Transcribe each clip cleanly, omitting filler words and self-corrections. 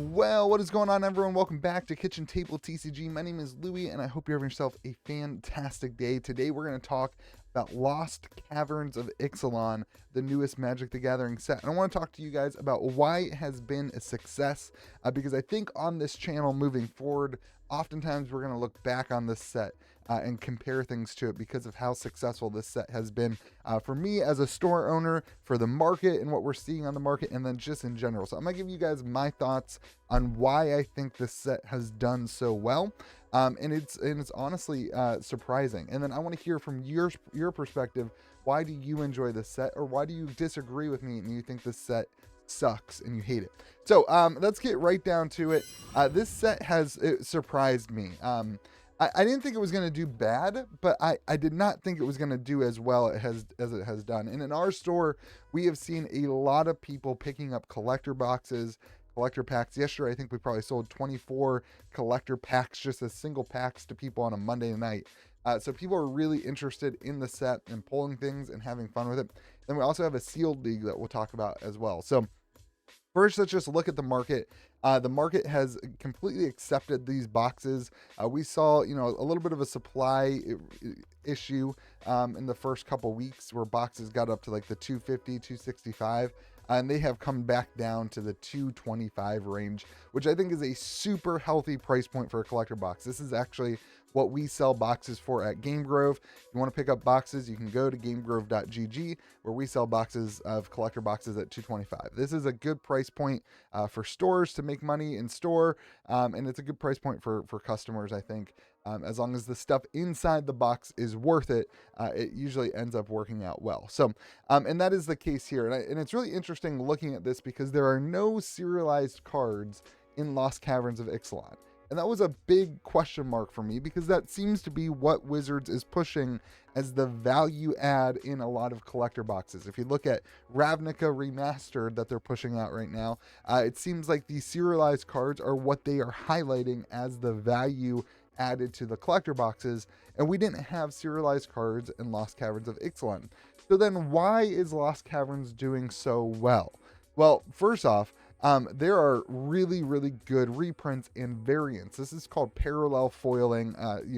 Well, what is going on, everyone? Welcome back to Kitchen Table TCG. My name is Louie, and I hope you're having yourself a fantastic day. Today, we're going to talk about Lost Caverns of Ixalan, the newest Magic the Gathering set. And I want to talk to you guys about why it has been a success, because I think on this channel moving forward, oftentimes we're going to look back on this set and compare things to it because of how successful this set has been for me as a store owner, for the market and what we're seeing on the market, and then just in general. So I'm gonna give you guys my thoughts on why I think this set has done so well, and it's honestly surprising. And then I want to hear from your perspective. Why do you enjoy this set, or why do you disagree with me and you think this set sucks and you hate it? So let's get right down to it. This set has surprised me. I didn't think it was going to do bad, but I did not think it was going to do as well as it has done. And in our store, we have seen a lot of people picking up collector boxes, collector packs. Yesterday, I think we probably sold 24 collector packs, just as single packs to people on a Monday night. So people are really interested in the set and pulling things and having fun with it. Then we also have a sealed league that we'll talk about as well. So first, let's just look at the market. The market has completely accepted these boxes. We saw, a little bit of a supply issue in the first couple weeks where boxes got up to like the 250, 265. And they have come back down to the 225 range, which I think is a super healthy price point for a collector box. This is actually what we sell boxes for at Game Grove. If you want to pick up boxes, you can go to gamegrove.gg, where we sell boxes of collector boxes at $225. This is a good price point for stores to make money in store, and it's a good price point for customers, I think. As long as the stuff inside the box is worth it, it usually ends up working out well. So, and that is the case here. And it's really interesting looking at this because there are no serialized cards in Lost Caverns of Ixalan. And that was a big question mark for me because that seems to be what Wizards is pushing as the value add in a lot of collector boxes. If you look at Ravnica Remastered that they're pushing out right now, it seems like these serialized cards are what they are highlighting as the value added to the collector boxes, and we didn't have serialized cards in Lost Caverns of Ixalan. So then why is Lost Caverns doing so well? Well, first off, there are really, really good reprints and variants. This is called parallel foiling.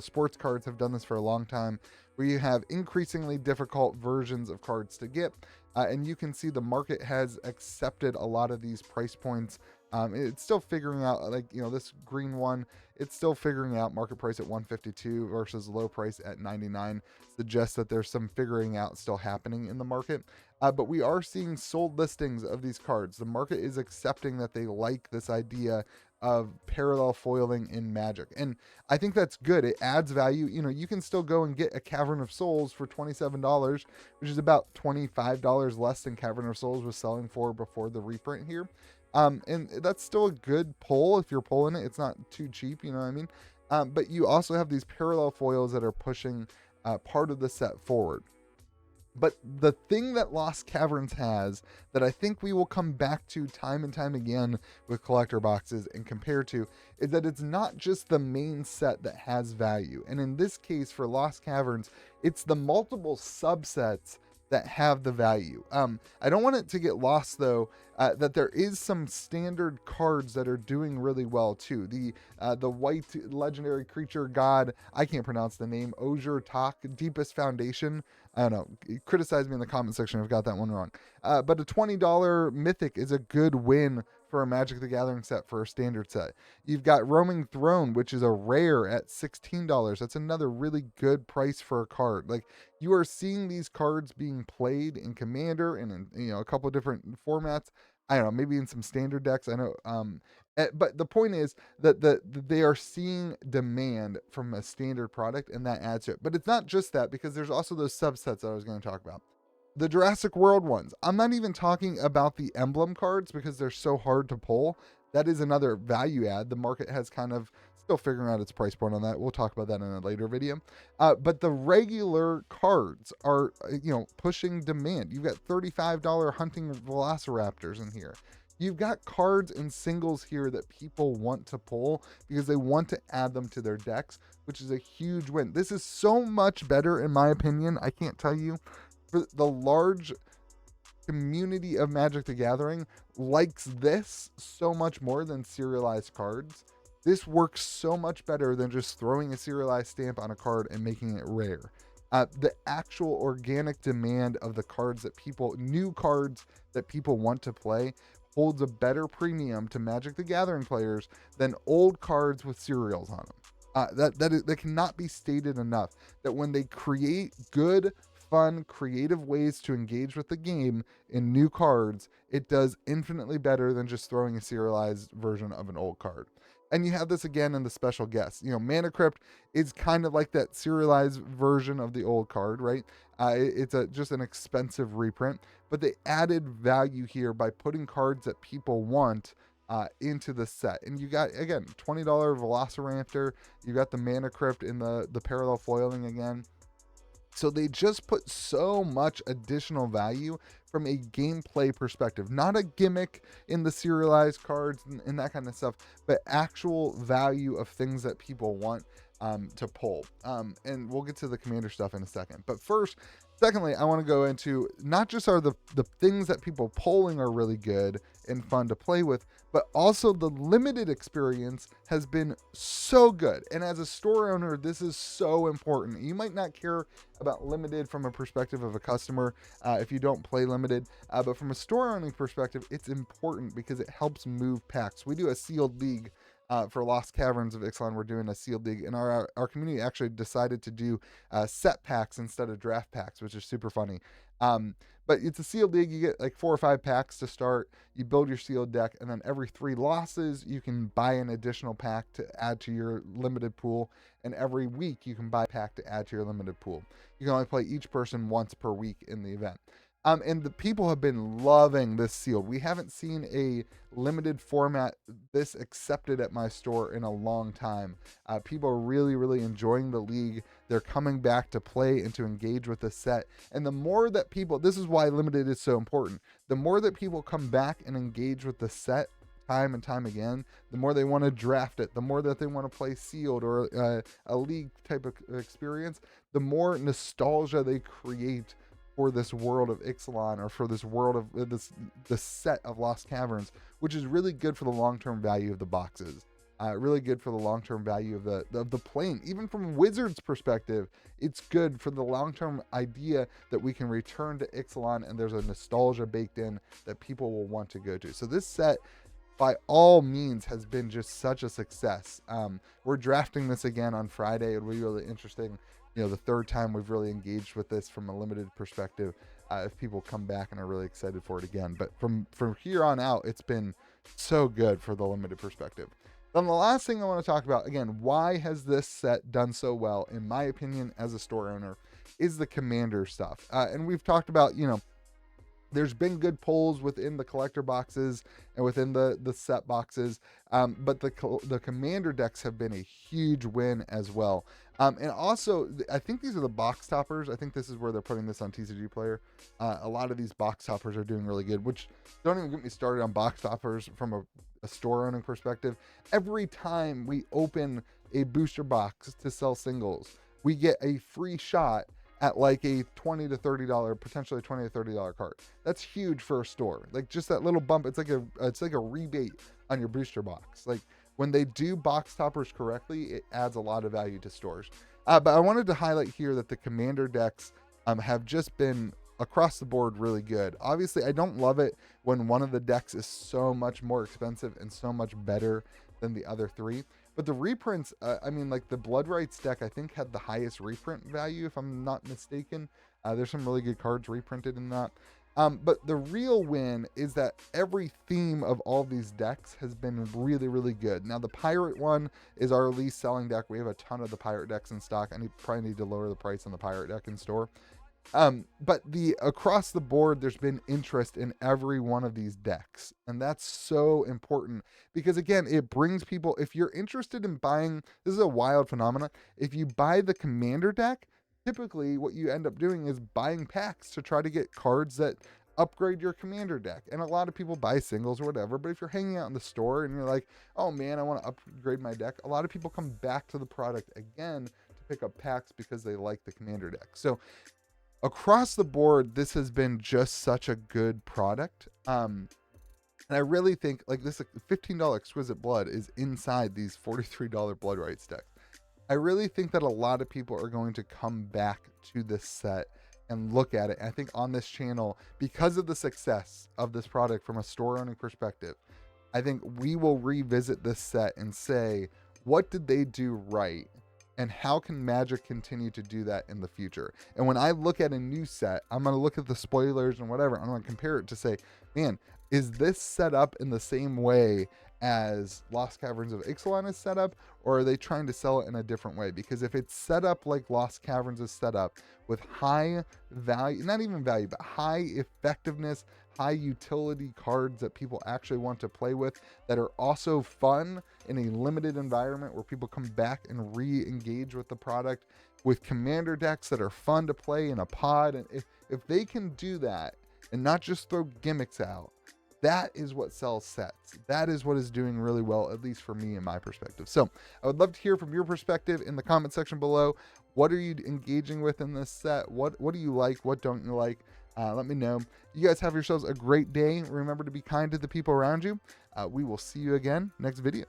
Sports cards have done this for a long time, where you have increasingly difficult versions of cards to get, and you can see the market has accepted a lot of these price points. It's still figuring out, this green one, it's still figuring out market price at 152 versus low price at 99. Suggests that there's some figuring out still happening in the market. But we are seeing sold listings of these cards. The market is accepting that they like this idea of parallel foiling in Magic. And I think that's good. It adds value. You can still go and get a Cavern of Souls for $27, which is about $25 less than Cavern of Souls was selling for before the reprint here. And that's still a good pull if you're pulling it. It's not too cheap, you know what I mean? But you also have these parallel foils that are pushing part of the set forward. But the thing that Lost Caverns has that I think we will come back to time and time again with collector boxes and compare to is that it's not just the main set that has value. And in this case for Lost Caverns, it's the multiple subsets that have the value. I don't want it to get lost though, that there is some standard cards that are doing really well too. The white legendary creature god, I can't pronounce the name, Ozur Tak, Deepest Foundation. I don't know, criticize me in the comment section if I've got that one wrong. But a $20 mythic is a good win for a Magic the Gathering set, for a standard set. You've got Roaming Throne, which is a rare at $16. That's another really good price for a card. Like, you are seeing these cards being played in Commander and in a couple of different formats. I don't know, maybe in some standard decks. I know, but the point is that they are seeing demand from a standard product, and that adds to it. But it's not just that, because there's also those subsets that I was going to talk about. The Jurassic World ones. I'm not even talking about the emblem cards because they're so hard to pull. That is another value add. The market has kind of still figuring out its price point on that. We'll talk about that in a later video. But the regular cards are, pushing demand. You've got $35 hunting velociraptors in here. You've got cards and singles here that people want to pull because they want to add them to their decks, which is a huge win. This is so much better, in my opinion. I can't tell you, for the large community of Magic the Gathering likes this so much more than serialized cards. This works so much better than just throwing a serialized stamp on a card and making it rare. The actual organic demand of the cards that new cards that people want to play, holds a better premium to Magic the Gathering players than old cards with serials on them. That cannot be stated enough, that when they create good, fun, creative ways to engage with the game in new cards, it does infinitely better than just throwing a serialized version of an old card. And you have this again in the special guests. Mana Crypt is kind of like that serialized version of the old card, right? It's just an expensive reprint, but they added value here by putting cards that people want into the set. And you got, again, $20 Velociraptor. You got the Mana Crypt in the parallel foiling again. So they just put so much additional value from a gameplay perspective, not a gimmick in the serialized cards and that kind of stuff, but actual value of things that people want to pull. And we'll get to the commander stuff in a second. But secondly, I want to go into not just are the things that people polling are really good and fun to play with, but also the limited experience has been so good. And as a store owner, this is so important. You might not care about limited from a perspective of a customer if you don't play limited, but from a store owning perspective, it's important because it helps move packs. We do a sealed league for Lost Caverns of Ixalan. We're doing a sealed league, and our community actually decided to do set packs instead of draft packs, which is super funny. But it's a sealed league. You get like 4 or 5 packs to start. You build your sealed deck, and then every 3 losses, you can buy an additional pack to add to your limited pool. And every week, you can buy a pack to add to your limited pool. You can only play each person once per week in the event. And the people have been loving this sealed. We haven't seen a limited format this accepted at my store in a long time. People are really, really enjoying the league. They're coming back to play and to engage with the set. And the more that this is why limited is so important. The more that people come back and engage with the set time and time again, the more they want to draft it, the more that they want to play sealed or a league type of experience, the more nostalgia they create for this world of Ixalan, or for this world of the set of Lost Caverns, which is really good for the long-term value of the boxes. Really good for the long-term value of the playing. Even from a Wizards perspective, it's good for the long-term idea that we can return to Ixalan and there's a nostalgia baked in that people will want to go to. So this set, by all means, has been just such a success. We're drafting this again on Friday. It'll be really interesting. The third time we've really engaged with this from a limited perspective, if people come back and are really excited for it again. But from here on out, it's been so good for the limited perspective. Then the last thing I want to talk about, again, why has this set done so well, in my opinion, as a store owner, is the commander stuff. And we've talked about, there's been good pulls within the collector boxes and within the set boxes, but the commander decks have been a huge win as well. And also, I think these are the box toppers. I think this is where they're putting this on TCG Player. A lot of these box toppers are doing really good, which don't even get me started on box toppers from a store owning perspective. Every time we open a booster box to sell singles, we get a free shot at like a $20 to $30, potentially $20 to $30 card. That's huge for a store. Like just that little bump, it's like a rebate on your booster box. Like when they do box toppers correctly, it adds a lot of value to stores. But I wanted to highlight here that the commander decks have just been across the board really good. Obviously, I don't love it when one of the decks is so much more expensive and so much better than the other 3. But the reprints, like the Blood Rights deck, I think had the highest reprint value, if I'm not mistaken. There's some really good cards reprinted in that. But the real win is that every theme of all these decks has been really, really good. Now, the Pirate one is our least selling deck. We have a ton of the Pirate decks in stock. I probably need to lower the price on the Pirate deck in store. But across the board, there's been interest in every one of these decks. And that's so important because, again, it brings people, if you're interested in buying, this is a wild phenomenon. If you buy the commander deck, typically what you end up doing is buying packs to try to get cards that upgrade your commander deck. And a lot of people buy singles or whatever, but if you're hanging out in the store and you're like, oh man, I want to upgrade my deck, a lot of people come back to the product again to pick up packs because they like the commander deck. So across the board, this has been just such a good product. And I really think like this $15 Exquisite Blood is inside these $43 Blood Rights decks. I really think that a lot of people are going to come back to this set and look at it. I think on this channel, because of the success of this product from a store owning perspective, I think we will revisit this set and say, what did they do right? And how can Magic continue to do that in the future? And when I look at a new set, I'm going to look at the spoilers and whatever. I'm going to compare it to say, man, is this set up in the same way as Lost Caverns of Ixalan is set up, or are they trying to sell it in a different way? Because if it's set up like Lost Caverns is set up with high value, not even value, but high effectiveness, high utility cards that people actually want to play with, that are also fun in a limited environment where people come back and re-engage with the product, with commander decks that are fun to play in a pod, and if they can do that and not just throw gimmicks out, that is what sells sets. That is what is doing really well, at least for me and my perspective. So I would love to hear from your perspective in the comment section below. What are you engaging with in this set? What do you like? What don't you like? Let me know. You guys have yourselves a great day. Remember to be kind to the people around you. We will see you again next video.